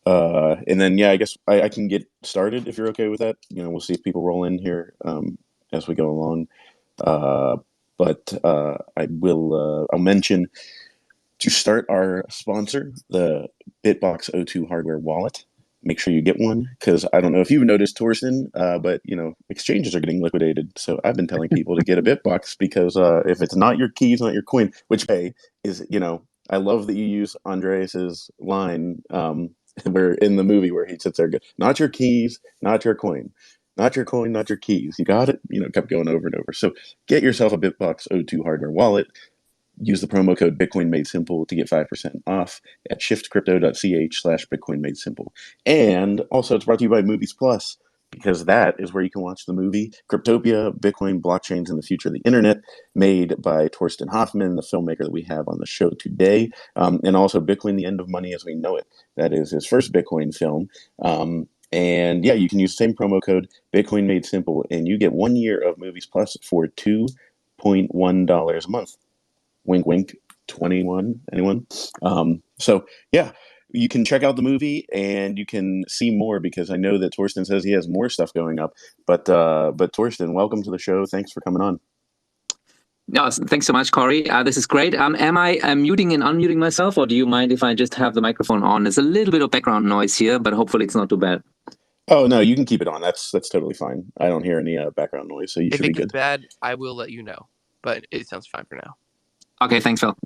And then, yeah, I guess I can get started if you're okay with that. We'll see if people roll in here as we go along. Uh, but I'll mention to start our sponsor, the Bitbox O2 hardware wallet. Make sure you get one because I don't know if you've noticed, Torsten, but exchanges are getting liquidated. So I've been telling people to get a Bitbox because if it's not your keys, not your coin, which hey is I love that you use Andreas's line where in the movie where he sits there, not your keys, not your coin. Not your coin, not your keys. You got it. Kept going over and over. So get yourself a Bitbox O2 hardware wallet. Use the promo code Bitcoin Made Simple to get 5% off at shiftcrypto.ch/Bitcoin Made Simple. And also, it's brought to you by Movies Plus, because that is where you can watch the movie Cryptopia, Bitcoin, Blockchains, and the Future of the Internet, made by Torsten Hoffman, the filmmaker that we have on the show today, and also Bitcoin, the End of Money as We Know It. That is his first Bitcoin film. And yeah, you can use the same promo code Bitcoin Made Simple, and you get 1 year of Movies Plus for $2.1 a month. Wink, wink. 21. Anyone? So yeah, you can check out the movie and you can see more because I know that Torsten says he has more stuff going up. But Torsten, welcome to the show. Thanks for coming on. No, thanks so much, Cory. This is great. Am I muting and unmuting myself, or do you mind if I just have the microphone on? There's a little bit of background noise here, but hopefully it's not too bad. Oh no, you can keep it on. That's totally fine. I don't hear any background noise, so you should be good. If it gets bad, I will let you know, but it sounds fine for now. Okay, thanks, Phil.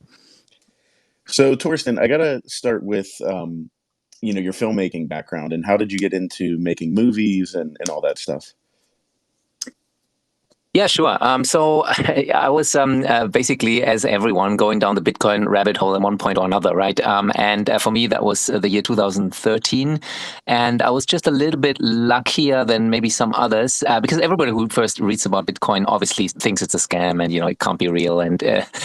So Torsten, I gotta start with your filmmaking background and how did you get into making movies and all that stuff? Yeah, sure. So I was basically, as everyone, going down the Bitcoin rabbit hole at one point or another, right? And for me, that was the year 2013. And I was just a little bit luckier than maybe some others because everybody who first reads about Bitcoin obviously thinks it's a scam and, it can't be real and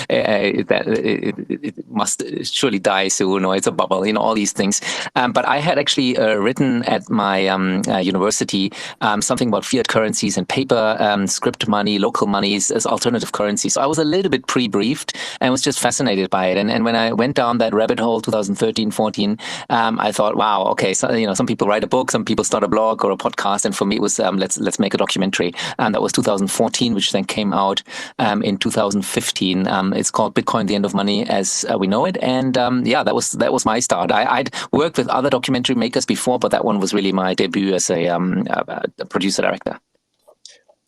it must surely die soon or it's a bubble, all these things. But I had actually written at my university something about fiat currencies and paper script money, local monies as alternative currency. So I was a little bit pre-briefed and was just fascinated by it. And when I went down that rabbit hole, 2013, 14, I thought, wow, okay, so some people write a book, some people start a blog or a podcast, and for me it was let's make a documentary. And that was 2014, which then came out in 2015. It's called Bitcoin: The End of Money as We Know It. And that was my start. I'd worked with other documentary makers before, but that one was really my debut as a producer director.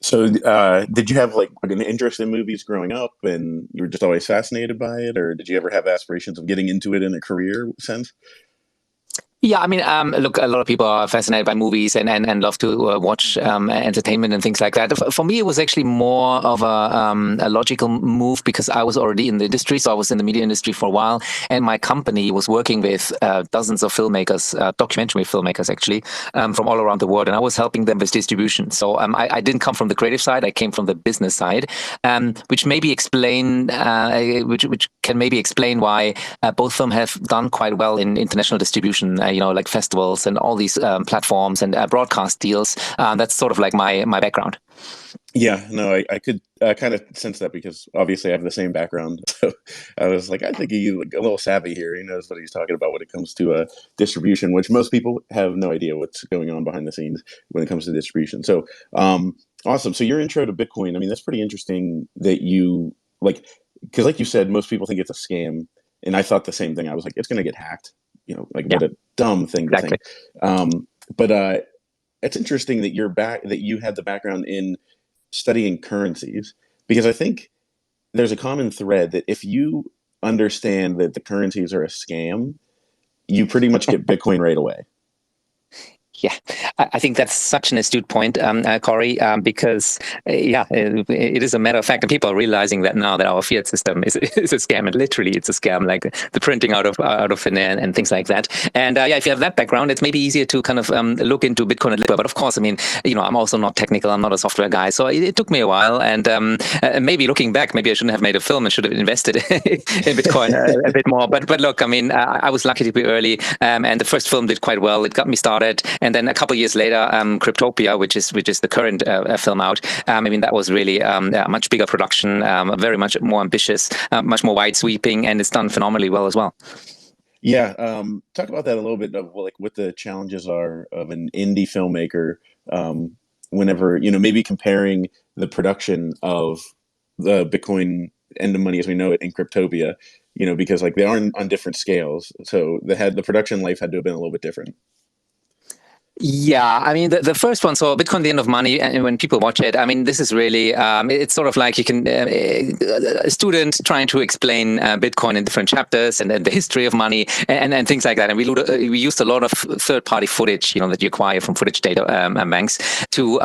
So did you have like an interest in movies growing up and you were just always fascinated by it, or did you ever have aspirations of getting into it in a career sense? Yeah, I mean, look, a lot of people are fascinated by movies and love to watch entertainment and things like that. For me, it was actually more of a logical move because I was already in the industry. So I was in the media industry for a while, and my company was working with dozens of filmmakers, documentary filmmakers actually, from all around the world, and I was helping them with distribution. So I didn't come from the creative side; I came from the business side, which maybe explain, which can maybe explain why both of them have done quite well in international distribution. Like festivals and all these platforms and broadcast deals. That's sort of like my background. Yeah, no, I could kind of sense that because obviously I have the same background. So I was like, I think he's a little savvy here. He knows what he's talking about when it comes to distribution, which most people have no idea what's going on behind the scenes when it comes to distribution. So awesome. So your intro to Bitcoin, I mean, that's pretty interesting that you because like you said, most people think it's a scam. And I thought the same thing. I was like, it's going to get hacked. What a dumb thing to think. But it's interesting that that you had the background in studying currencies, because I think there's a common thread that if you understand that the currencies are a scam, you pretty much get Bitcoin right away. Yeah, I think that's such an astute point, Cory, because, it is a matter of fact, and people are realizing that now that our fiat system is a scam, and literally it's a scam, like the printing out of thin air and things like that. And if you have that background, it's maybe easier to kind of look into Bitcoin a little bit. But of course, I mean, I'm also not technical. I'm not a software guy. So it took me a while. And maybe looking back, maybe I shouldn't have made a film. I should have invested in Bitcoin a bit more. But look, I mean, I was lucky to be early. And the first film did quite well. It got me started. And then a couple of years later, Cryptopia, which is the current film out. I mean, that was really a much bigger production, very much more ambitious, much more wide sweeping, and it's done phenomenally well as well. Yeah, talk about that a little bit of like what the challenges are of an indie filmmaker, whenever, maybe comparing the production of the Bitcoin End of Money as we know it in Cryptopia, because like they are on different scales. So the production life had to have been a little bit different. Yeah, I mean, the first one, so Bitcoin, the End of Money, and when people watch it, I mean, this is really, it's sort of like you can, a student trying to explain Bitcoin in different chapters and then the history of money and things like that. And we used a lot of third-party footage, that you acquire from footage data banks to,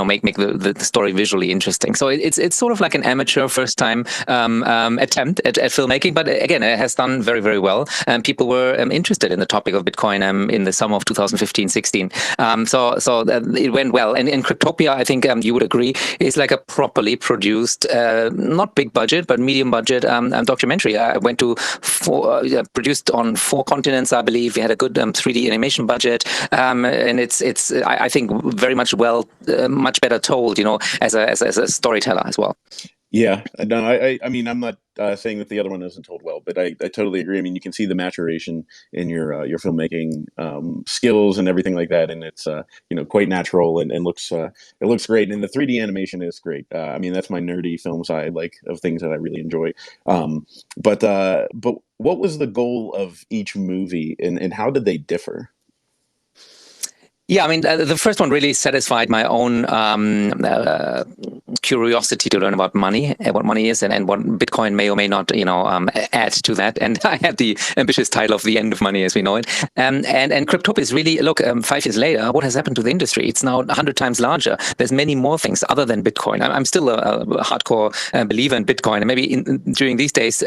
make the story visually interesting. So it's sort of like an amateur first-time attempt at filmmaking, but again, it has done very, very well. And people were interested in the topic of Bitcoin in the summer of 2015-16. So it went well. And in Cryptopia, I think you would agree, is like a properly produced, not big budget, but medium budget documentary. I went to produced on 4 continents, I believe. We had a good 3D animation budget, and it's I think very much much better told, as a storyteller as well. Yeah, no, I mean, I'm not saying that the other one isn't told well, but I totally agree. I mean, you can see the maturation in your filmmaking skills and everything like that, and it's quite natural and looks it looks great. And the 3D animation is great. I mean, that's my nerdy film side, like of things that I really enjoy. But what was the goal of each movie, and how did they differ? Yeah, I mean, the first one really satisfied my own curiosity to learn about money, what money is, and what Bitcoin may or may not, add to that. And I had the ambitious title of The End of Money as we know it. And Cryptopia is really, look, 5 years later, what has happened to the industry? It's now 100 times larger. There's many more things other than Bitcoin. I'm still a hardcore believer in Bitcoin. And maybe during these days,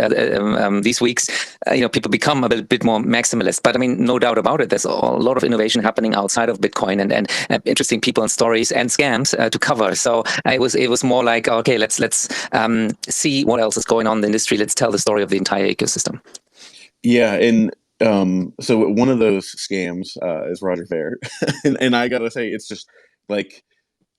these weeks, people become a bit more maximalist. But I mean, no doubt about it, there's a lot of innovation happening outside of Bitcoin and interesting people and stories and scams to cover. So it was more like, okay, let's see what else is going on in the industry. Let's tell the story of the entire ecosystem. Yeah, and so one of those scams is Roger Ver, and I gotta say, it's just like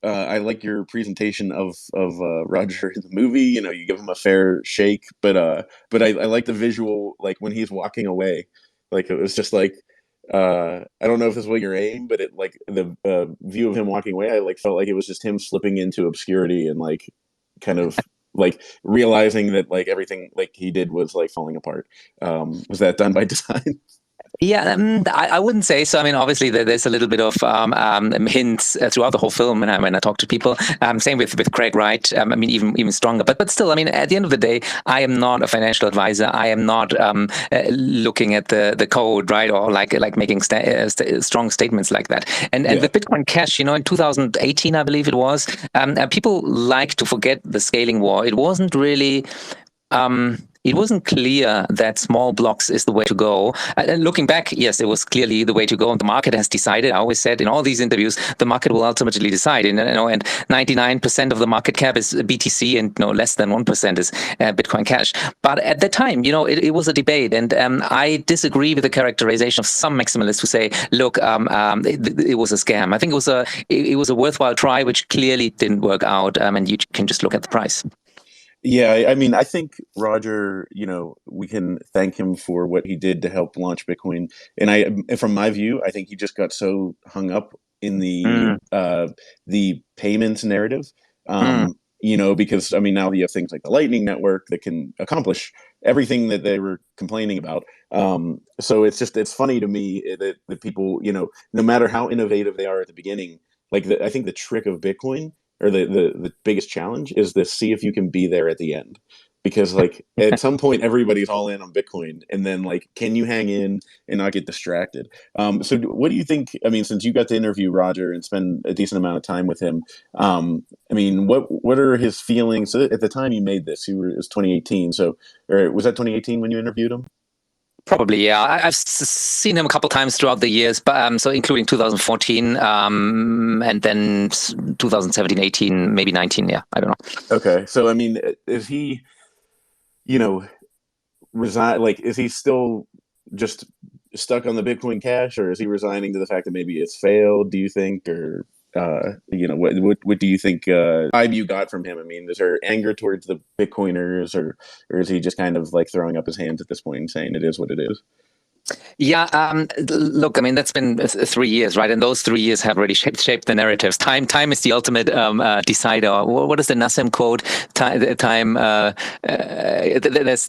I like your presentation of Roger in the movie. You give him a fair shake, but I like the visual, like when he's walking away, like it was just like I don't know if this was your aim, but it like the view of him walking away, I like felt like it was just him slipping into obscurity and like kind of like realizing that like everything like he did was like falling apart. Was that done by design? Yeah, I wouldn't say so. I mean, obviously, there's a little bit of hints throughout the whole film when I talk to people. Same with Craig Wright. I mean, even stronger. But still, I mean, at the end of the day, I am not a financial advisor. I am not looking at the code, right, or like making strong statements like that. And with Bitcoin Cash, in 2018, I believe it was, people like to forget the scaling war. It wasn't really. It wasn't clear that small blocks is the way to go. And looking back, yes, it was clearly the way to go, and the market has decided. I always said in all these interviews, the market will ultimately decide. And 99% of the market cap is BTC, and less than 1% is Bitcoin Cash. But at that time, it was a debate, and I disagree with the characterization of some maximalists who say, look, it was a scam. I think it was a worthwhile try, which clearly didn't work out, and you can just look at the price. Yeah, I mean, I think Roger, we can thank him for what he did to help launch Bitcoin. And from my view, I think he just got so hung up in the payments narrative, Mm. because I mean, now you have things like the Lightning Network that can accomplish everything that they were complaining about. So it's funny to me that people, no matter how innovative they are at the beginning, like I think the trick of Bitcoin or the biggest challenge is to see if you can be there at the end, because like at some point everybody's all in on Bitcoin, and then like can you hang in and not get distracted? So what do you think? I mean, since you got to interview Roger and spend a decent amount of time with him, I mean, what are his feelings at the time you made this? It was 2018, so or was that 2018 when you interviewed him? Probably, yeah. I've seen him a couple times throughout the years, but so including 2014, and then 2017, 18, maybe 19. Yeah, I don't know. Okay, so I mean, is he, you know, resign? Like, is he still just stuck on the Bitcoin Cash, or is he resigning to the fact that maybe it's failed? Do you think, or what do you think? Vibe you got from him? I mean, is there anger towards the Bitcoiners, or is he just kind of like throwing up his hands at this point and saying it is what it is? Yeah, look, I mean, that's been 3 years, right? And those 3 years have really shaped the narratives. Time is the ultimate decider. What is the Nassim quote?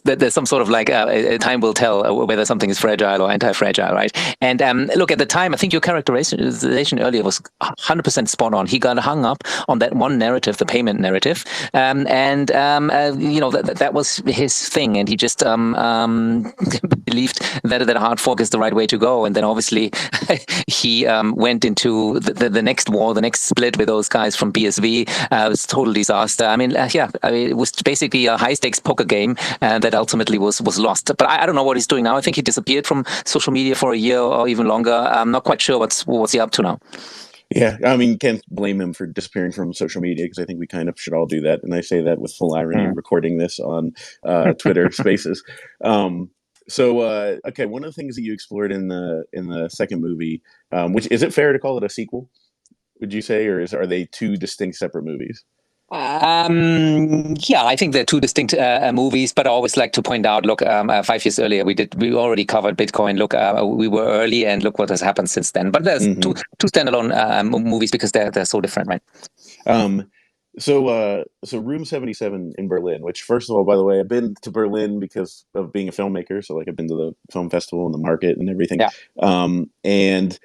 There's some sort of like time will tell whether something is fragile or anti-fragile, right? And look, at the time, I think your characterization earlier was 100% spot on. He got hung up on that one narrative, the payment narrative, and that was his thing, and he just believed that hard fork is the right way to go. And then obviously he went into the next war, the next split with those guys from BSV. It was a total disaster. I mean, it was basically a high stakes poker game that ultimately was lost. But I don't know what he's doing now. I think he disappeared from social media for a year or even longer. I'm not quite sure what's he up to now. Yeah, I mean, can't blame him for disappearing from social media because I think we kind of should all do that, and I say that with full irony, recording this on Twitter Spaces. Okay, one of the things that you explored in the second movie, which is it fair to call it a sequel? Would you say, or are they two distinct separate movies? Yeah, I think they're two distinct movies, but I always like to point out, look, 5 years earlier, we already covered Bitcoin. Look, we were early, and look what has happened since then. But there's two standalone movies because they're so different, right? So Room 77 in Berlin, which first of all, by the way, I've been to Berlin because of being a filmmaker. So like I've been to the film festival and the market and everything. Yeah. And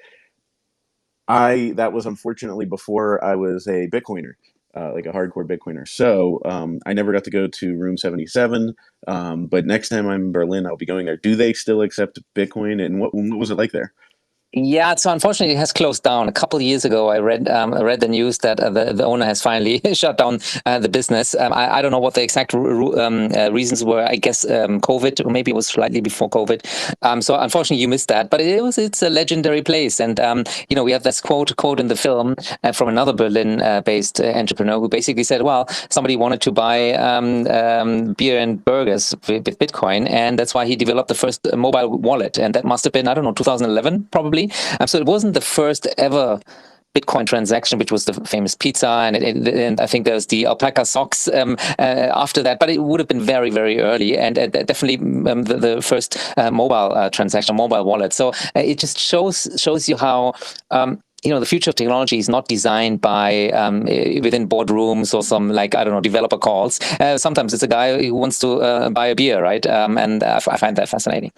that was unfortunately before I was a Bitcoiner, like a hardcore Bitcoiner. So I never got to go to Room 77. But next time I'm in Berlin, I'll be going there. Do they still accept Bitcoin? And what was it like there? Yeah, so unfortunately, it has closed down. A couple of years ago, I read the news that the owner has finally shut down the business. I don't know what the exact reasons were. I guess COVID, or maybe it was slightly before COVID. So unfortunately, you missed that. But it's a legendary place, and we have this quote in the film from another Berlin-based entrepreneur who basically said, "Well, somebody wanted to buy beer and burgers with Bitcoin, and that's why he developed the first mobile wallet, and that must have been, I don't know, 2011 probably." So it wasn't the first ever Bitcoin transaction, which was the famous pizza, and I think there's the alpaca socks after that, but it would have been very, very early, and definitely the first mobile transaction, mobile wallet. So it just shows you how. The future of technology is not designed by within boardrooms or some, like, I don't know, developer calls. Sometimes it's a guy who wants to buy a beer, right? And I find that fascinating.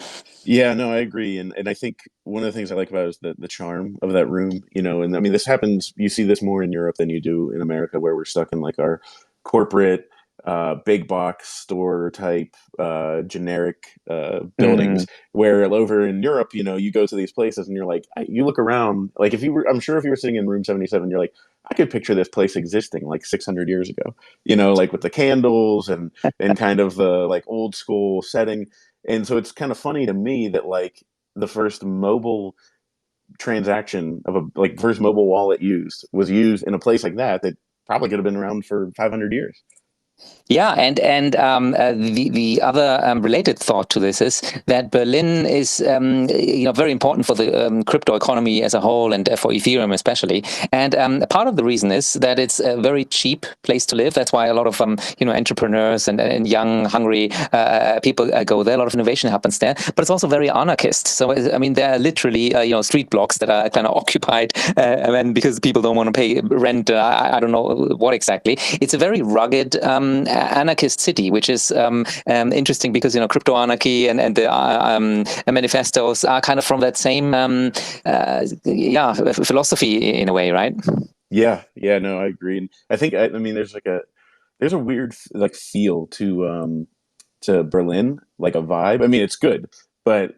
Yeah, no, I agree, and I think one of the things I like about it is the charm of that room, and I mean this happens. You see this more in Europe than you do in America, where we're stuck in like our corporate, big box store type, generic buildings. Where over in Europe, you go to these places and you're like, you look around, like I'm sure if you were sitting in Room 77, you're like, I could picture this place existing like 600 years ago, like with the candles and kind of the like old school setting. And so it's kind of funny to me that like the first mobile transaction of first mobile wallet was used in a place like that probably could have been around for 500 years. Yeah, and the other related thought to this is that Berlin is very important for the crypto economy as a whole, and for Ethereum especially. And part of the reason is that it's a very cheap place to live. That's why a lot of entrepreneurs and young, hungry people go there. A lot of innovation happens there. But it's also very anarchist. So I mean, there are literally street blocks that are kind of occupied, and because people don't want to pay rent. I don't know what exactly. It's a very rugged. Anarchist city, which is interesting because crypto anarchy and the manifestos are kind of from that same philosophy in a way, right? Yeah, no, I agree. And I think I mean there's a weird like feel to Berlin, like a vibe. I mean, it's good, but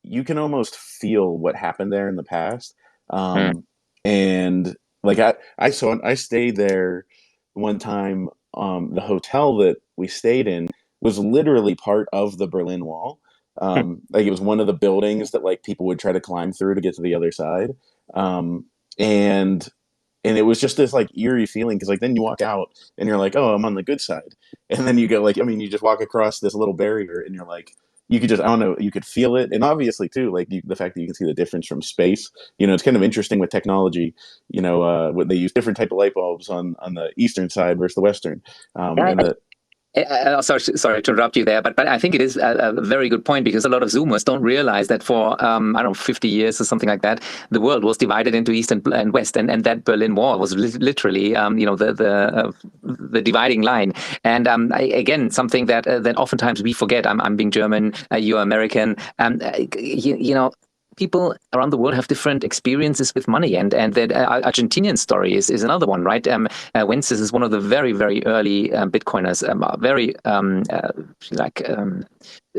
you can almost feel what happened there in the past. And like I stayed there one time. The hotel that we stayed in was literally part of the Berlin Wall. Like it was one of the buildings that like people would try to climb through to get to the other side. Um, and and it was just this like eerie feeling because like then you walk out and you're like, oh, I'm on the good side, and then you go like, I mean, you just walk across this little barrier and you're like, you could just, I don't know, you could feel it, and obviously too, like the fact that you can see the difference from space. It's kind of interesting with technology. What they use different type of light bulbs on the eastern side versus the western, Yeah, and the Sorry to interrupt you there, but I think it is a very good point, because a lot of Zoomers don't realize that for I don't know, 50 years or something like that, the world was divided into East and West, and that Berlin Wall was literally the dividing line. And again, something that oftentimes we forget. I'm being German, you're American, people around the world have different experiences with money, and that Argentinian story is another one, right? Wences is one of the very, very early Bitcoiners, very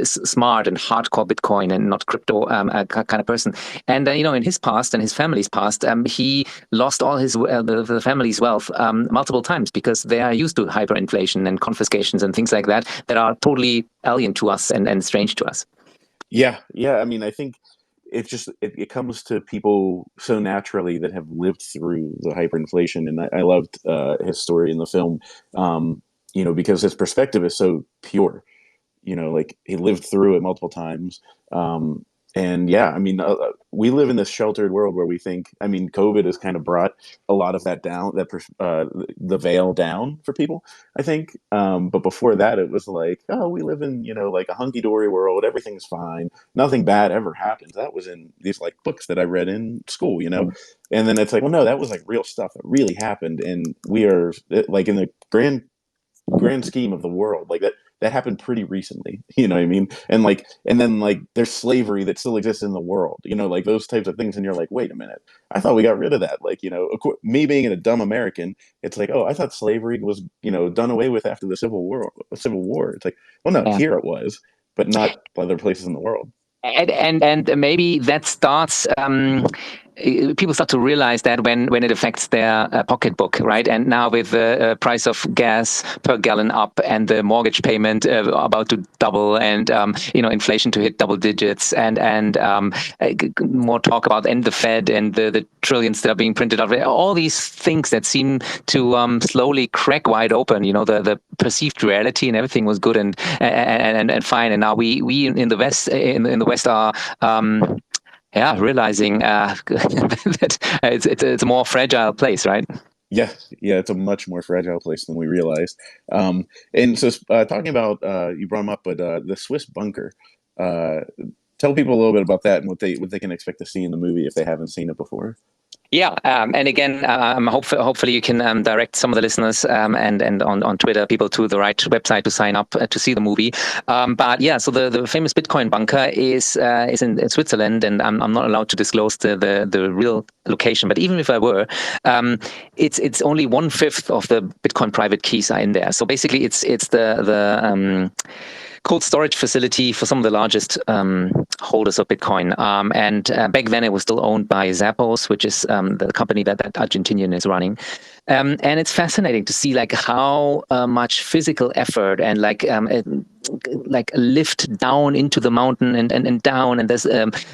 smart and hardcore Bitcoin and not crypto kind of person. And in his past and his family's past, he lost all his the family's wealth multiple times, because they are used to hyperinflation and confiscations and things like that are totally alien to us and strange to us. Yeah. I mean, I think it's just it comes to people so naturally that have lived through the hyperinflation, and I loved his story in the film, because his perspective is so pure. Like he lived through it multiple times. And yeah, I mean, we live in this sheltered world where we think, I mean, COVID has kind of brought a lot of that down, the veil down for people, I think. But before that, it was like, oh, we live in, like a hunky dory world. Everything's fine. Nothing bad ever happens. That was in these like books that I read in school, and then it's like, well, no, that was like real stuff that really happened. And we are like in the grand scheme of the world, like that happened pretty recently, you know what I mean? And then like there's slavery that still exists in the world, like those types of things. And you're like, wait a minute, I thought we got rid of that. Like, me being a dumb American, it's like, oh, I thought slavery was, done away with after the Civil War. It's like, well, no, Yeah. here it was, but not other places in the world. And maybe that starts. People start to realize that when it affects their pocketbook, right? And now with the price of gas per gallon up, and the mortgage payment about to double, and inflation to hit double digits, and more talk about the Fed and the trillions that are being printed out, all these things that seem to slowly crack wide open. The perceived reality and everything was good and fine, and now we in the West are. Realizing that it's a more fragile place, right? Yeah, it's a much more fragile place than we realized. And so, talking about you brought them up, but the Swiss bunker. Tell people a little bit about that and what they can expect to see in the movie if they haven't seen it before. Yeah, and again, hopefully you can direct some of the listeners and on Twitter people to the right website to sign up to see the movie. But yeah, so the famous Bitcoin bunker is in Switzerland, and I'm not allowed to disclose the real location. But even if I were, it's only 1/5 of the Bitcoin private keys are in there. So basically, it's the cold storage facility for some of the largest holders of Bitcoin. And back then it was still owned by Zappos, which is the company that Argentinian is running. And it's fascinating to see like how much physical effort and like a lift down into the mountain and down, and there's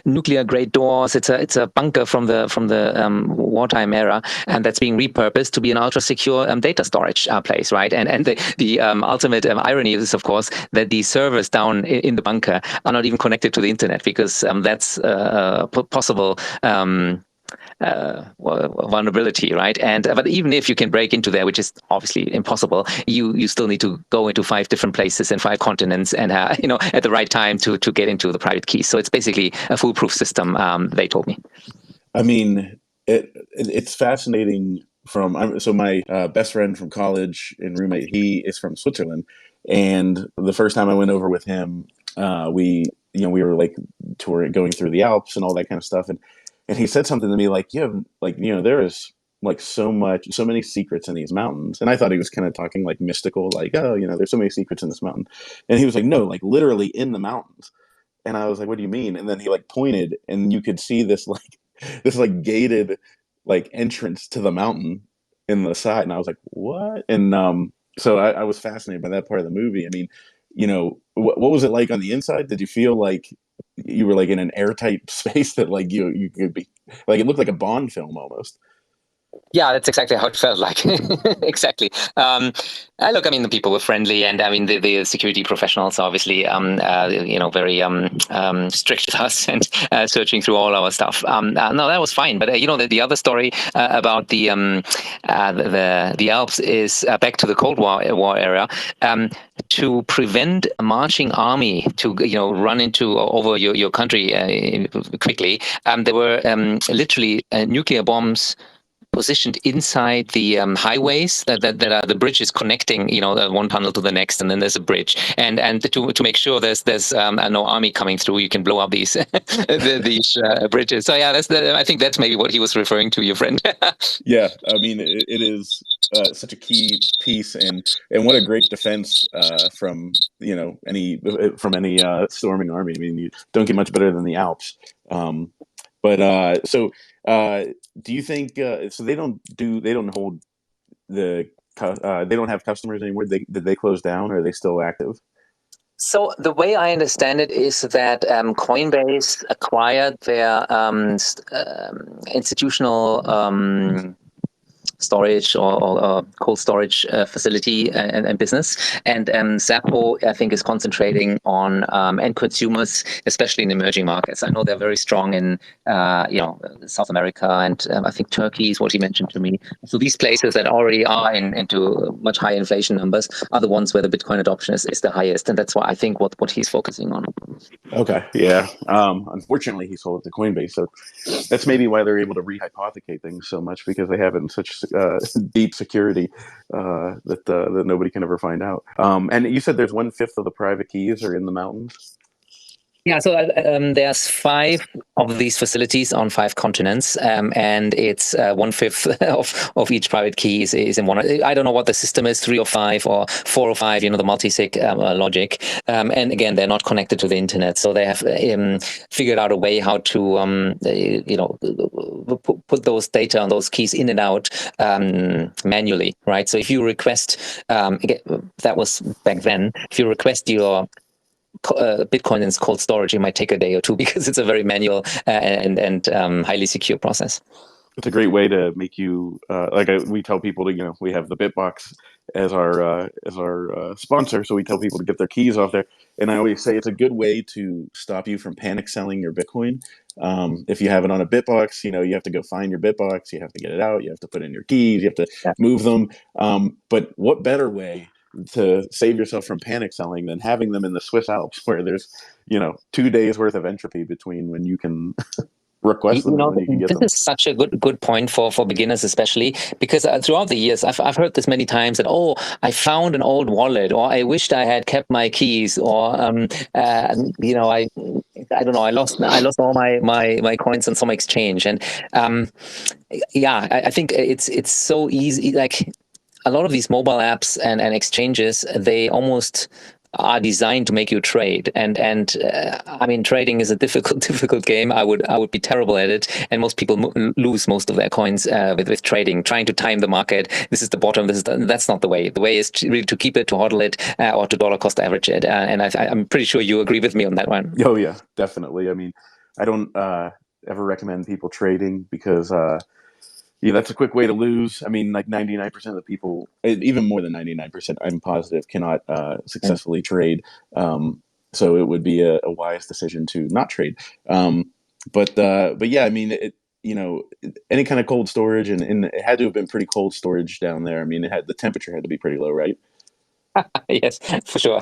nuclear grade doors. It's a bunker from the wartime era, and that's being repurposed to be an ultra secure data storage place, right? And the ultimate irony is, of course, that the servers down in the bunker are not even connected to the internet, because that's possible. Vulnerability, right? And but even if you can break into there, which is obviously impossible, you still need to go into 5 different places and 5 continents, and at the right time to get into the private keys. So it's basically a foolproof system. They told me. I mean, it's fascinating. So my best friend from college and roommate, he is from Switzerland, and the first time I went over with him, we were like touring, going through the Alps and all that kind of stuff, and he said something to me like, there is like so many secrets in these mountains. And I thought he was kind of talking like mystical, like, oh, there's so many secrets in this mountain. And he was like, no, like literally in the mountains. And I was like, what do you mean? And then he like pointed, and you could see this like gated like entrance to the mountain in the side. And I was like, what? And so I was fascinated by that part of the movie. I mean, what was it like on the inside? Did you feel like you were like in an airtight space that like you could be like, it looked like a Bond film almost? Yeah, that's exactly how it felt like. Exactly. Look, I mean, the people were friendly, and I mean, the security professionals obviously, very strict with us and searching through all our stuff. No, that was fine. But the other story about the Alps is back to the Cold War era. to prevent a marching army to run into over your country quickly, there were literally nuclear bombs positioned inside the highways that are the bridges connecting one tunnel to the next, and then there's a bridge, and to make sure there's no army coming through, you can blow up these these bridges. So yeah, I think that's maybe what he was referring to, your friend. Yeah, I mean it is such a key piece, and what a great defense from any storming army. I mean, you don't get much better than the Alps. But so do you think so they don't hold they don't have customers anymore? Did they close down, or are they still active? So the way I understand it is that Coinbase acquired their institutional storage or cold storage facility and business. And Zappo, I think, is concentrating on end consumers, especially in emerging markets. I know they're very strong in South America, and I think Turkey is what he mentioned to me. So these places that already are into much higher inflation numbers are the ones where the Bitcoin adoption is the highest, and that's why I think what he's focusing on. Okay, yeah. Unfortunately, he sold it to Coinbase, so that's maybe why they're able to rehypothecate things so much, because they have it in such deep security that nobody can ever find out. And you said there's 1/5 of the private keys are in the mountains. Yeah, so there's 5 of these facilities on 5 continents, and it's 1/5 of each private key is in one. I don't know what the system is, 3 or 5 or 4 or 5, the multi-sig logic. And again, they're not connected to the internet, so they have figured out a way how to put those data on those keys in and out manually, right? So if you request, that was back then, if you request your Bitcoin in cold storage, it might take a day or 2 because it's a very manual and highly secure process. It's a great way to make you we tell people to we have the Bitbox as our sponsor, so we tell people to get their keys off there. And I always say it's a good way to stop you from panic selling your Bitcoin. If you have it on a Bitbox, you have to go find your Bitbox, you have to get it out, you have to put in your keys, you have to move them. But what better way to save yourself from panic selling than having them in the Swiss Alps, where there's 2 days worth of entropy between when you can request them and when you can get them. This is such a good point for beginners, especially because throughout the years I've heard this many times that I found an old wallet, or I wished I had kept my keys, or I don't know, I lost all my coins on some exchange. And I think it's so easy. Like, a lot of these mobile apps and exchanges, they almost are designed to make you trade, and I mean, trading is a difficult game. I would be terrible at it, and most people lose most of their coins with trading, trying to time the market. This is the bottom. That's not the way. The way is really to keep it, to hodl it, or to dollar cost average it. And I'm pretty sure you agree with me on that one. Oh yeah, definitely. I mean, I don't ever recommend people trading, because that's a quick way to lose. I mean, like 99% of the people, even more than 99%, I'm positive, cannot successfully trade. So it would be a wise decision to not trade. But yeah, I mean, any kind of cold storage, and it had to have been pretty cold storage down there. I mean, the temperature had to be pretty low, right? Yes, for sure.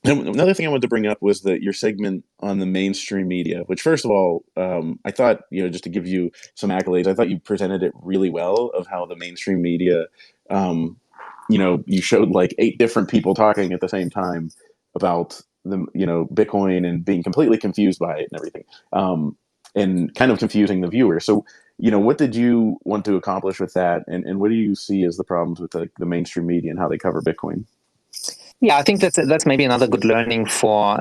Another thing I wanted to bring up was your segment on the mainstream media, which, first of all, I thought, just to give you some accolades, I thought you presented it really well, of how the mainstream media, you showed like 8 different people talking at the same time about the, Bitcoin, and being completely confused by it and everything, and kind of confusing the viewer. So, what did you want to accomplish with that? And what do you see as the problems with the mainstream media and how they cover Bitcoin? Yeah, I think that's maybe another good learning for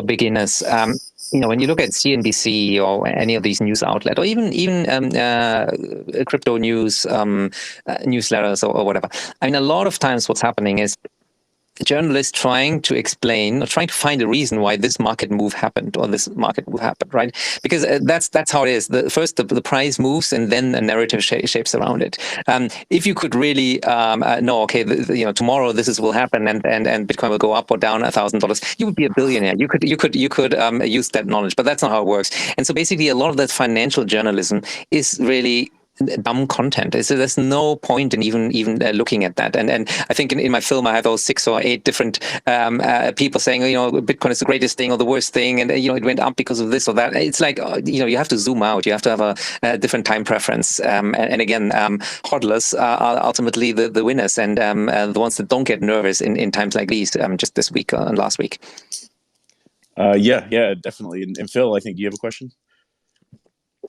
beginners. When you look at CNBC or any of these news outlets, or even crypto news newsletters or whatever, I mean, a lot of times what's happening is journalists trying to explain or trying to find a reason why this market move happened or this market move happened, right? Because that's how it is. First, the price moves, and then a narrative shapes around it. If you could really know, okay, tomorrow will happen, and Bitcoin will go up or down $1,000, you would be a billionaire. You could use that knowledge, but that's not how it works. And so basically, a lot of that financial journalism is really dumb content. There's no point in even looking at that. And I think in my film I have those 6 or 8 different people saying, Bitcoin is the greatest thing or the worst thing, and it went up because of this or that. It's like you have to zoom out. You have to have a different time preference. And again, hodlers are ultimately the winners, and the ones that don't get nervous in times like these. Just this week and last week. Yeah, definitely. And Phil, I think you have a question.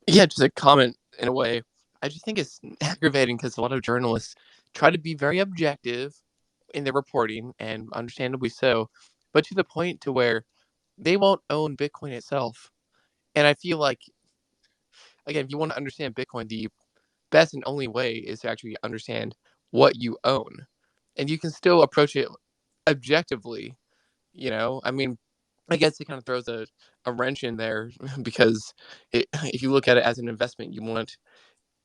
Yeah, just a comment in a way. I just think it's aggravating because a lot of journalists try to be very objective in their reporting, and understandably so, but to the point to where they won't own Bitcoin itself. And I feel like, again, if you want to understand Bitcoin, the best and only way is to actually understand what you own. And you can still approach it objectively, I mean, I guess it kind of throws a wrench in there because if you look at it as an investment, you want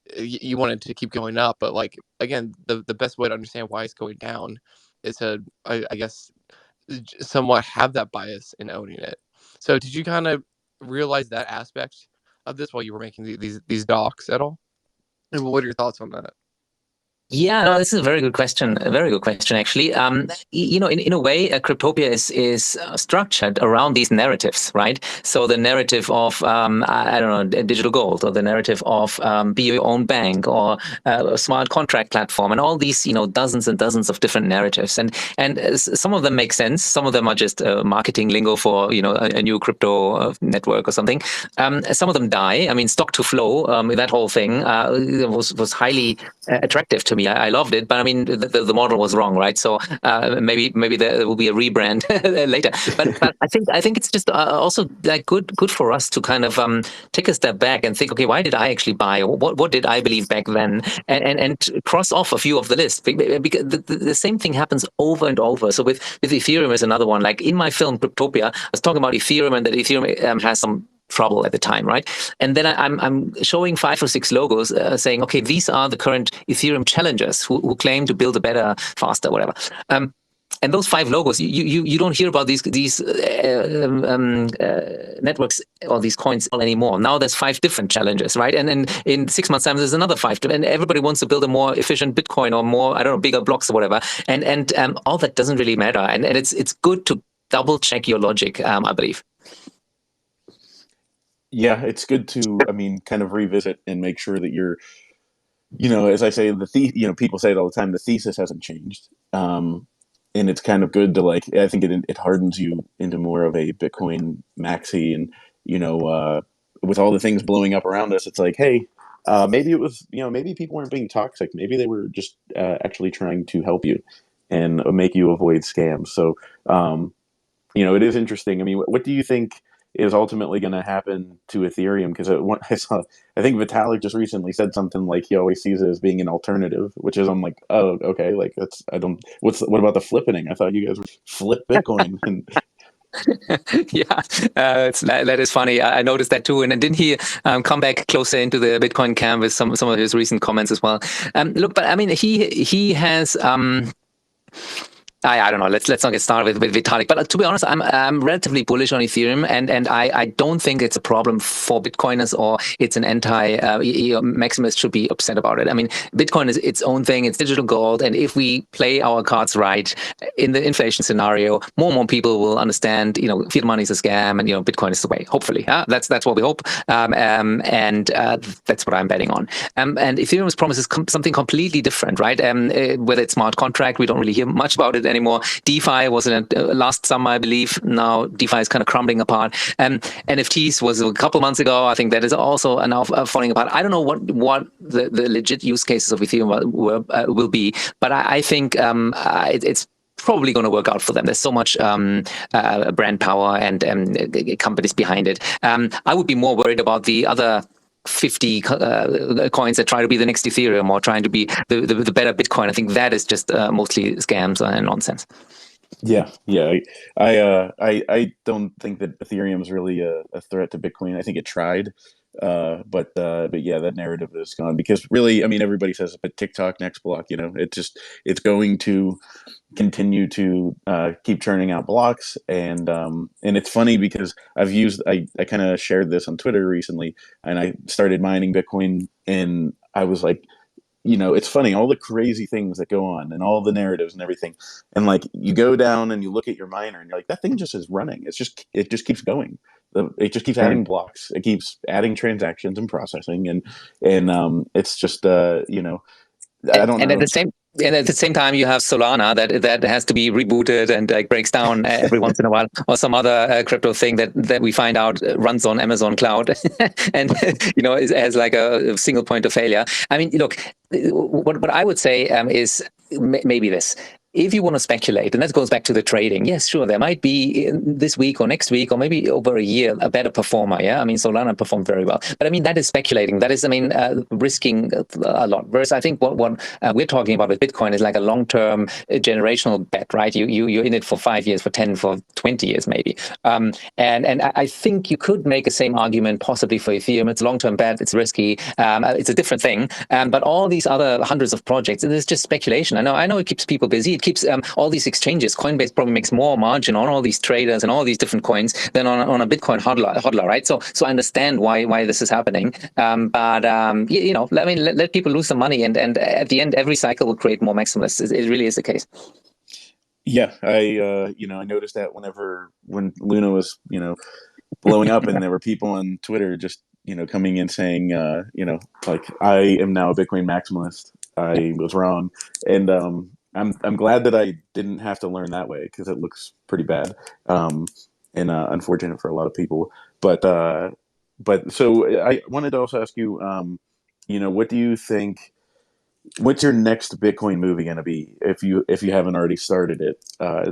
it to keep going up. But like, again, the best way to understand why it's going down is to, I guess, somewhat have that bias in owning it. So did you kind of realize that aspect of this while you were making these docs at all? And what are your thoughts on that? Yeah, no, this is a very good question. A very good question, actually. In a way, Cryptopia is structured around these narratives, right? So the narrative of, I don't know, digital gold, or the narrative of be your own bank, or a smart contract platform, and all these, dozens and dozens of different narratives. And some of them make sense. Some of them are just marketing lingo for, a new crypto network or something. Some of them die. I mean, stock to flow, that whole thing was highly attractive to me. I loved it, but I mean, the model was wrong, right? So maybe there will be a rebrand later. But I think it's just also like good for us to kind of take a step back and think, okay, why did I actually buy? What did I believe back then? And cross off a few of the list, because the same thing happens over and over. So with Ethereum is another one. Like in my film Cryptopia, I was talking about Ethereum, and that Ethereum has some trouble at the time, right? And then I'm showing 5 or 6 logos saying, okay, these are the current Ethereum challengers who claim to build a better, faster, whatever. And those 5 logos, you don't hear about these networks or these coins anymore. Now there's 5 different challenges, right? And then in 6 months' time, there's another 5, and everybody wants to build a more efficient Bitcoin or more, I don't know, bigger blocks or whatever. And all that doesn't really matter. And it's good to double check your logic, I believe. Yeah, it's good to, I mean, kind of revisit and make sure that you're, as I say, people say it all the time, the thesis hasn't changed. And it's kind of good to, like, I think it hardens you into more of a Bitcoin maxi. And, with all the things blowing up around us, it's like, hey, maybe it was, maybe people weren't being toxic. Maybe they were just actually trying to help you and make you avoid scams. So, it is interesting. I mean, what do you think is ultimately going to happen to Ethereum? Because I think Vitalik just recently said something like he always sees it as being an alternative, which is, I'm like, oh, okay, like what about the flipping? I thought you guys would flip Bitcoin. And yeah, that is funny. I noticed that too. And didn't he come back closer into the Bitcoin camp with some of his recent comments as well? Look, but I mean, he has. I don't know. Let's not get started with Vitalik. But to be honest, I'm relatively bullish on Ethereum, and I don't think it's a problem for Bitcoiners, or it's an Maximus should be upset about it. I mean, Bitcoin is its own thing. It's digital gold, and if we play our cards right in the inflation scenario, more and more people will understand. Fiat money is a scam, and Bitcoin is the way. Hopefully, that's what we hope, and that's what I'm betting on. And Ethereum's promises something completely different, right? Whether it's smart contract, we don't really hear much about it anymore. DeFi was in last summer, I believe. Now DeFi is kind of crumbling apart. NFTs was a couple months ago. I think that is also now falling apart. I don't know what the legit use cases of Ethereum will be, but I think it's probably going to work out for them. There's so much brand power and companies behind it. I would be more worried about the other 50 coins that try to be the next Ethereum, or trying to be the better Bitcoin. I think that is just mostly scams and nonsense. yeah, I don't think that Ethereum is really a threat to Bitcoin. I think it tried, but yeah, that narrative is gone, because really, I mean, everybody says, but TikTok next block, it's going to continue to keep churning out blocks. And it's funny because I kind of shared this on Twitter recently, and I started mining Bitcoin, and I was like, it's funny, all the crazy things that go on and all the narratives and everything. And like you go down and you look at your miner and you're like, that thing just is running. It just keeps going. It just keeps adding blocks. It keeps adding transactions and processing. And it's just, I don't And at know. the same time, you have Solana that has to be rebooted and like breaks down every once in a while, or some other crypto thing that we find out runs on Amazon Cloud, and has like a single point of failure. I mean, look, what I would say is maybe this. If you want to speculate, and that goes back to the trading, yes, sure, there might be this week or next week or maybe over a year a better performer. Yeah, I mean, Solana performed very well, but I mean that is speculating. That is, I mean, risking a lot. Whereas I think what we're talking about with Bitcoin is like a long-term generational bet, right? You're in it for 5 years, for 10, for 20 years maybe. And I think you could make the same argument possibly for Ethereum. It's a long-term bet. It's risky. It's a different thing. But all these other hundreds of projects, it is just speculation. I know it keeps people busy. It keeps all these exchanges. Coinbase probably makes more margin on all these traders and all these different coins than on a Bitcoin hodler, right? So I understand why this is happening. But let people lose some money, and at the end, every cycle will create more maximalists. It really is the case. Yeah, I noticed that when Luna was blowing up, and there were people on Twitter just coming in saying like, I am now a Bitcoin maximalist. I was wrong, and I'm glad that I didn't have to learn that way, because it looks pretty bad, and unfortunate for a lot of people. But so I wanted to also ask you, what do you think? What's your next Bitcoin movie going to be, if you haven't already started it?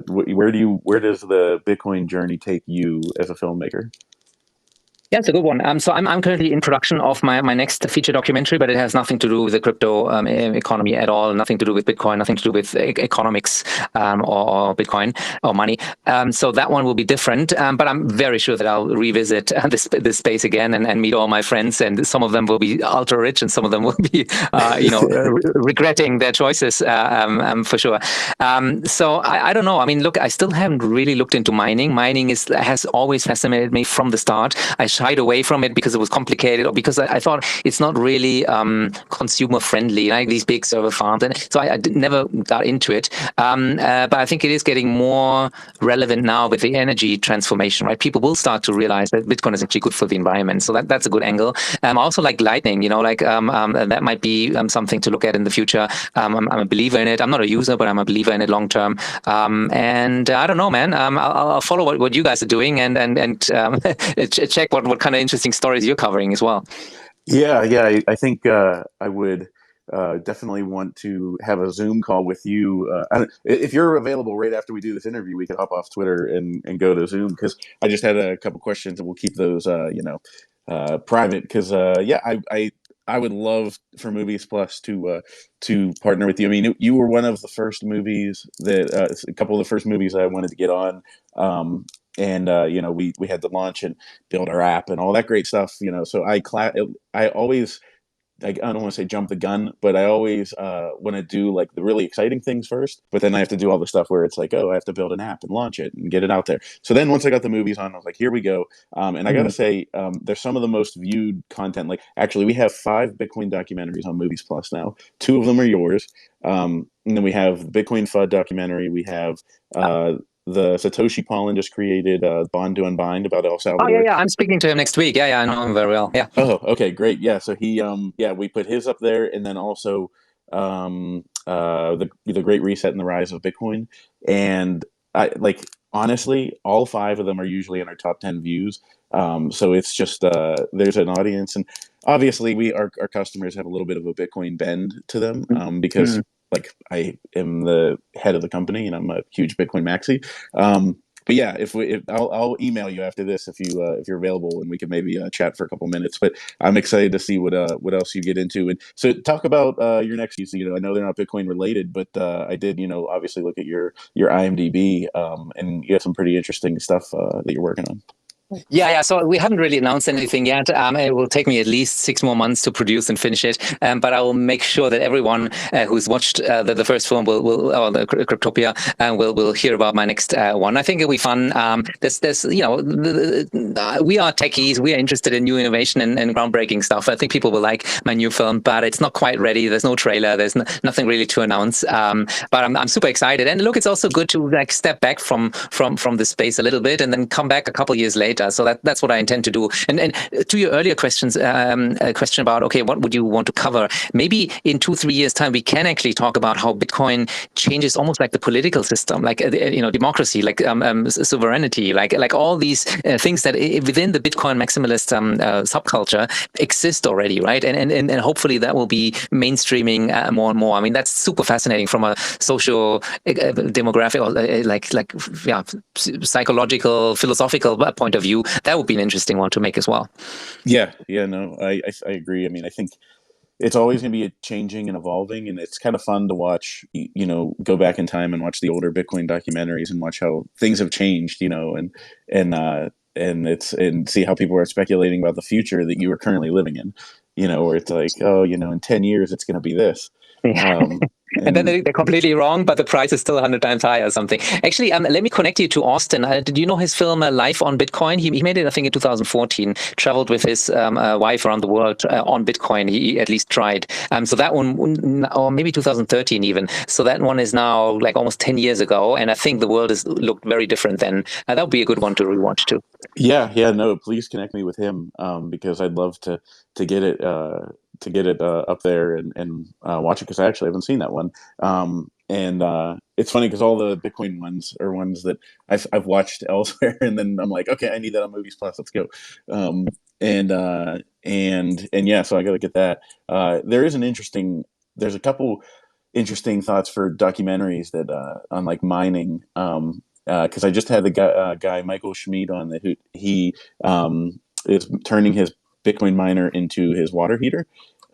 Where does the Bitcoin journey take you as a filmmaker? Yeah, it's a good one. So I'm currently in production of my next feature documentary, but it has nothing to do with the crypto economy at all. Nothing to do with Bitcoin. Nothing to do with economics or Bitcoin or money. So that one will be different. But I'm very sure that I'll revisit this space again and meet all my friends. And some of them will be ultra rich, and some of them will be regretting their choices for sure. So I don't know. I mean, look, I still haven't really looked into mining. Mining has always fascinated me from the start. I shied away from it because it was complicated, or because I thought it's not really consumer friendly, like these big server farms. And so I never got into it. But I think it is getting more relevant now with the energy transformation, right? People will start to realize that Bitcoin is actually good for the environment. So that's a good angle. I also like Lightning, that might be something to look at in the future. I'm a believer in it. I'm not a user, but I'm a believer in it long term. And I don't know, man. I'll follow what you guys are doing and check what kind of interesting stories you're covering as well. Yeah. I think I would definitely want to have a Zoom call with you. If you're available right after we do this interview, we could hop off Twitter and go to Zoom, because I just had a couple questions, and we'll keep those private, because I would love for Movies Plus to partner with you. I mean, you were one of the first movies that a couple of the first movies I wanted to get on. And we had to launch and build our app and all that great stuff. So I always, like, I don't want to say jump the gun, but I always want to do like the really exciting things first. But then I have to do all the stuff where it's like, oh, I have to build an app and launch it and get it out there. So then once I got the movies on, I was like, here we go. And I got to say, there's some of the most viewed content. Like, actually, we have 5 Bitcoin documentaries on Movies Plus now. 2 of them are yours. And then we have the Bitcoin FUD documentary. We have the Satoshi Paulin just created Bond to Unbind about El Oh Salvador. yeah, I'm speaking to him next week. Yeah, I know him very well. Yeah. Oh, okay, great. Yeah, so he we put his up there, and then also the Great Reset and the Rise of Bitcoin. And I, like, honestly, all 5 of them are usually in our top 10 views. So it's just there's an audience, and obviously our customers have a little bit of a Bitcoin bend to them, because like, I am the head of the company and I'm a huge Bitcoin maxi. But yeah, if I'll email you after this if you're available, and we can maybe chat for a couple minutes. But I'm excited to see what else you get into. And so talk about your next piece. I know they're not Bitcoin related, but I did obviously look at your IMDb, and you have some pretty interesting stuff that you're working on. Yeah. So we haven't really announced anything yet. It will take me at least 6 more months to produce and finish it. But I will make sure that everyone who's watched the first film will or the Cryptopia will hear about my next one. I think it'll be fun. There's we are techies. We are interested in new innovation and groundbreaking stuff. I think people will like my new film, but it's not quite ready. There's no trailer. There's nothing really to announce. But I'm super excited. And look, it's also good to like step back from the space a little bit and then come back a couple years later. So that's what I intend to do. And to your earlier questions, question about, okay, what would you want to cover? Maybe in 2-3 years time, we can actually talk about how Bitcoin changes almost like the political system, like, democracy, like sovereignty, like all these things that within the Bitcoin maximalist subculture exist already, right? And hopefully that will be mainstreaming more and more. I mean, that's super fascinating from a social demographic, psychological, philosophical point of view. That would be an interesting one to make as well. Yeah, no, I agree. I mean, I think it's always going to be changing and evolving, and it's kind of fun to watch, go back in time and watch the older Bitcoin documentaries and watch how things have changed, and and see how people are speculating about the future that you are currently living in, where it's like, oh, in 10 years it's going to be this. Yeah. And then they're completely wrong, but the price is still 100 times higher or something. Actually, let me connect you to Austin. Did you know his film Life on Bitcoin? He made it, I think, in 2014. Traveled with his wife around the world on Bitcoin. He at least tried. So that one, or maybe 2013 even. So that one is now like almost 10 years ago, and I think the world has looked very different then. That would be a good one to rewatch too. Yeah, no, please connect me with him, because I'd love to get it up there and watch it, because I actually haven't seen that one. And it's funny because all the Bitcoin ones are ones that I've watched elsewhere, and then I'm like, okay, I need that on Movies Plus. Let's go. And yeah, so I got to get that. There's a couple interesting thoughts for documentaries that on like mining. Because I just had the guy Michael Schmid on, that he is turning his Bitcoin miner into his water heater.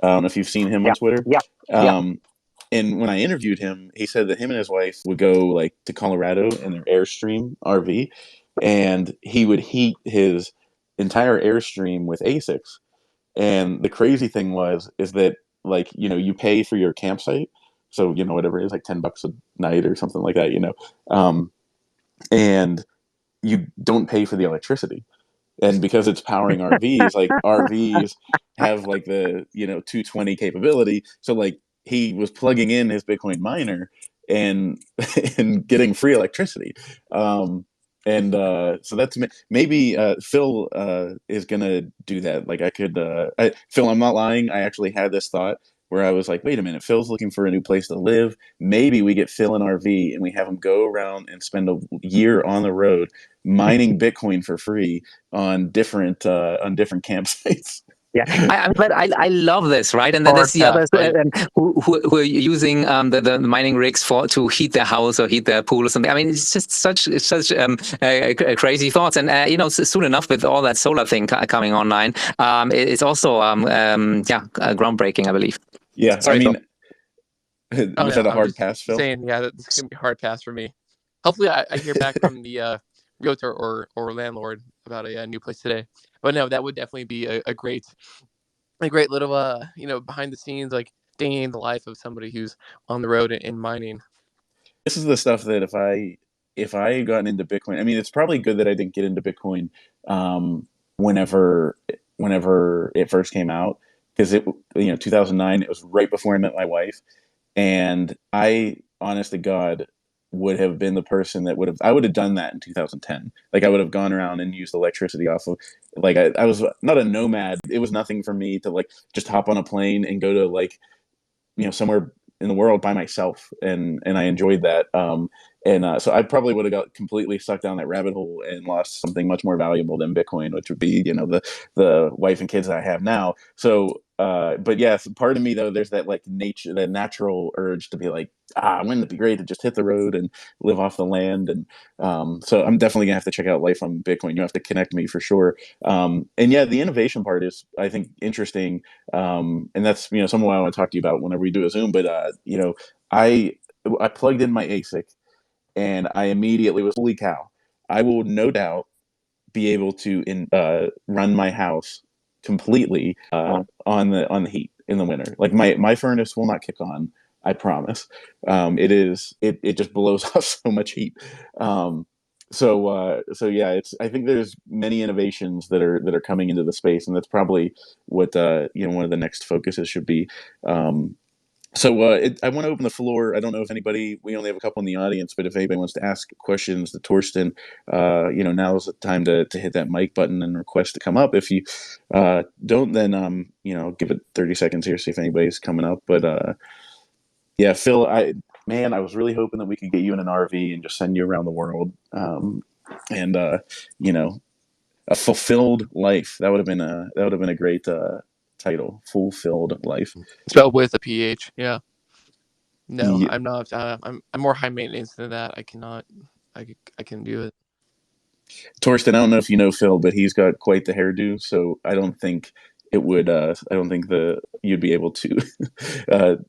I don't know if you've seen him on Twitter. Yeah. And when I interviewed him, he said that him and his wife would go like to Colorado in their Airstream RV, and he would heat his entire Airstream with ASICs. And the crazy thing is that, like, you pay for your campsite, so whatever it is, like $10 a night or something like that, and you don't pay for the electricity. And because it's powering RVs, like RVs have like the 220 capability, so like he was plugging in his Bitcoin miner and and getting free electricity. And so that's maybe Phil is gonna do that. Like Phil, I'm not lying, I actually had this thought where I was like, wait a minute, Phil's looking for a new place to live. Maybe we get Phil an RV and we have him go around and spend a year on the road mining Bitcoin for free on different campsites. Yeah, I'm glad. I love this, right? And then Hard there's the pass, others buddy. who are using the mining rigs to heat their house or heat their pool or something. I mean, it's just such crazy thoughts. And soon enough, with all that solar thing coming online, it's also groundbreaking, I believe. Yeah, Sorry, I Phil. mean, Oh was no, that a I'm hard just pass, Phil? saying, yeah, that's gonna be a hard pass for me. Hopefully, I hear back from the realtor or landlord about a new place today. But no, that would definitely be a great little behind the scenes, like day in the life of somebody who's on the road in mining. This is the stuff that if I had gotten into Bitcoin, I mean, it's probably good that I didn't get into Bitcoin whenever it first came out, because 2009, it was right before I met my wife, and I, honest to God, would have been the person that I would have done that in 2010. Like, I would have gone around and used electricity off of, like, I was not a nomad. It was nothing for me to like just hop on a plane and go to like somewhere in the world by myself, and I enjoyed that. And so I probably would have got completely sucked down that rabbit hole and lost something much more valuable than Bitcoin, which would be the wife and kids that I have now. So but yes, part of me though, there's that like that natural urge to be like, wouldn't it be great to just hit the road and live off the land? And so I'm definitely gonna have to check out Life on Bitcoin. You have to connect me for sure. And yeah, the innovation part is, I think, interesting. And that's something I want to talk to you about whenever we do a Zoom. But I I plugged in my ASIC, and I immediately was, holy cow! I will no doubt be able to run my house completely on the heat in the winter. Like my furnace will not kick on. I promise. It just blows off so much heat. So yeah, I think there's many innovations that are coming into the space, and that's probably what one of the next focuses should be. I want to open the floor. I don't know if anybody, we only have a couple in the audience, but if anybody wants to ask questions to Torsten, now's the time to hit that mic button and request to come up. If you don't, then, give it 30 seconds here, see if anybody's coming up. But yeah, Phil, I was really hoping that we could get you in an RV and just send you around the world. And, a fulfilled life. That would have been a great title, Fulfilled Life. Spelled with a PH. Yeah. No, Yeah. I'm not. I'm more high maintenance than that. I cannot. I can do it. Torsten, I don't know if you know Phil, but he's got quite the hairdo, so I don't think it would. I don't think you'd be able to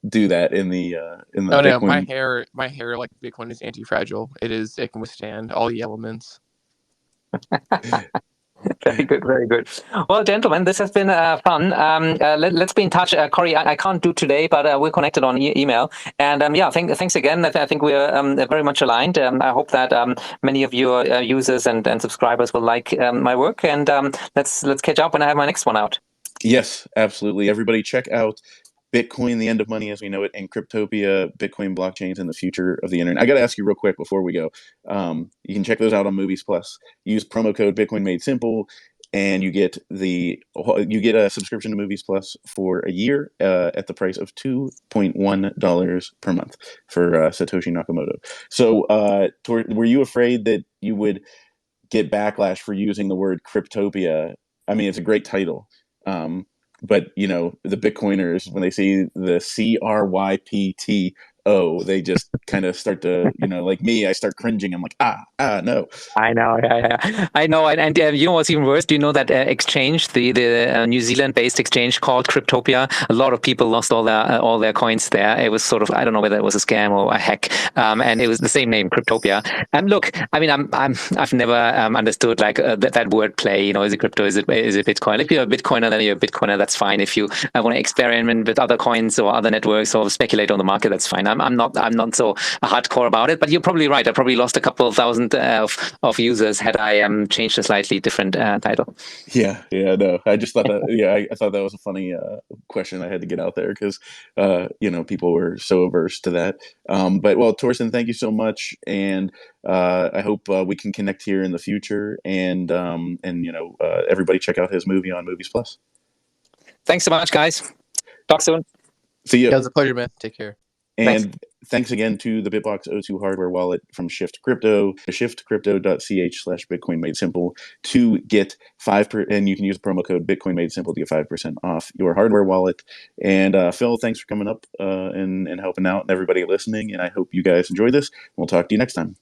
do that in the No, Bitcoin. my hair like Bitcoin is anti-fragile. It can withstand all the elements. Very good, very good. Well, gentlemen, this has been fun. Let's be in touch. Cory, I can't do today, but we're connected on email. And yeah, thanks again. I think we're very much aligned. I hope that many of your users and subscribers will like my work. And let's catch up when I have my next one out. Yes, absolutely. Everybody, check out Bitcoin, the End of Money as We Know It, and Cryptopia, Bitcoin blockchains and the future of the internet. I got to ask you real quick before we go. You can check those out on Movies Plus. Use promo code Bitcoin Made Simple, and you get a subscription to Movies Plus for a year at the price of $2.1 per month for Satoshi Nakamoto. So, were you afraid that you would get backlash for using the word Cryptopia? I mean, it's a great title. But the Bitcoiners, when they see the CRYPTO, they just kind of start to, like me, I start cringing. I'm like, no. I know, yeah. I know, and you know what's even worse? Do you know that exchange, the New Zealand-based exchange called Cryptopia? A lot of people lost all their coins there. It was sort of, I don't know whether it was a scam or a hack, and it was the same name, Cryptopia. And look, I mean, I've never understood like that word play. Is it crypto? Is it Bitcoin? If you're a Bitcoiner, then you're a Bitcoiner. That's fine. If you want to experiment with other coins or other networks or speculate on the market, that's fine. I'm not so hardcore about it. But you're probably right. I probably lost a couple of thousand of users had I changed a slightly different title. Yeah, no. I just thought that. Yeah, I thought that was a funny question I had to get out there because people were so averse to that. But well, Torsten, thank you so much, and I hope we can connect here in the future. And everybody check out his movie on Movies Plus. Thanks so much, guys. Talk soon. See you. Yeah, it was a pleasure, man. Take care. And thanks again to the Bitbox O2 hardware wallet from Shift Crypto, shiftcrypto.ch/Bitcoin Made Simple to get 5%, and you can use the promo code Bitcoin Made Simple to get 5% off your hardware wallet. And Phil, thanks for coming up and helping out, and everybody listening. And I hope you guys enjoy this. We'll talk to you next time.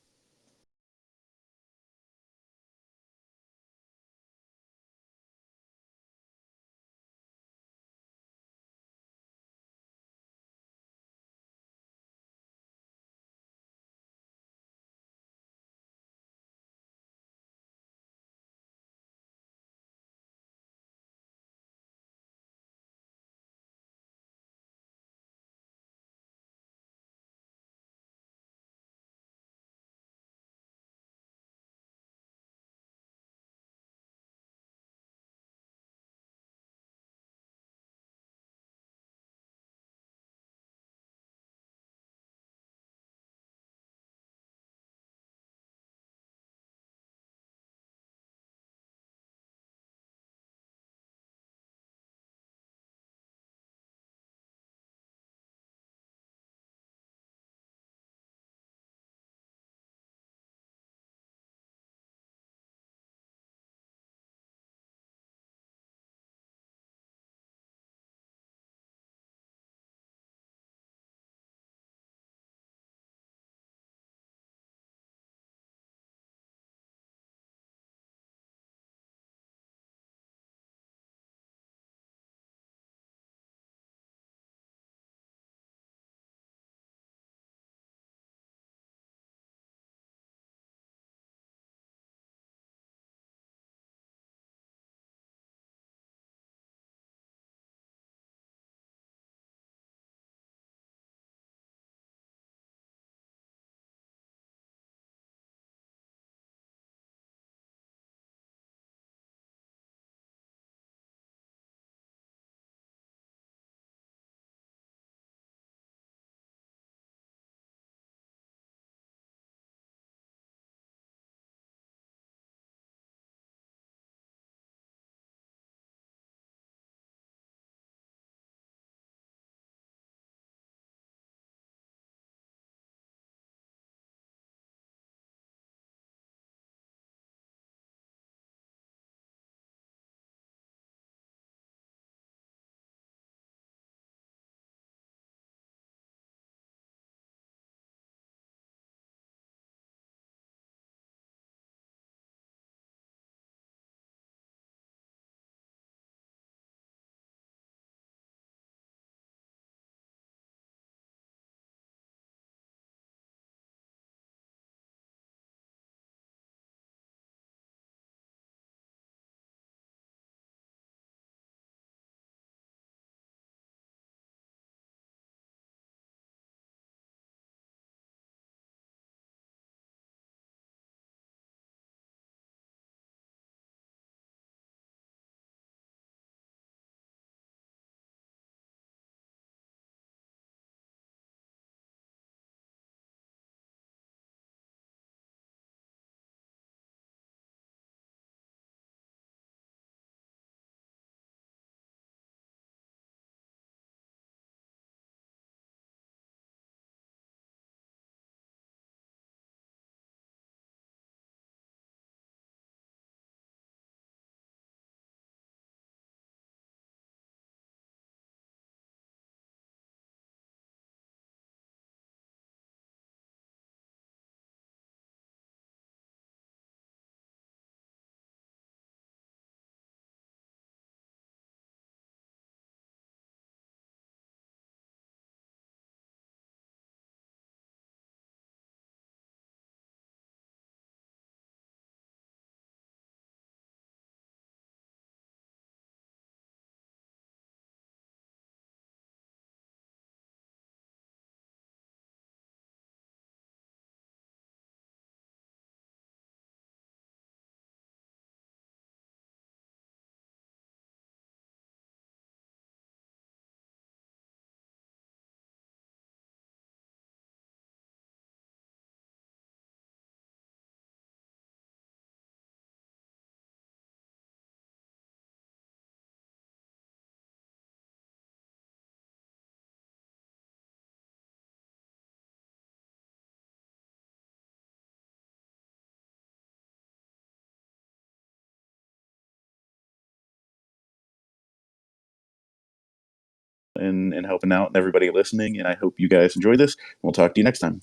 and helping out and everybody listening. And I hope you guys enjoy this. We'll talk to you next time.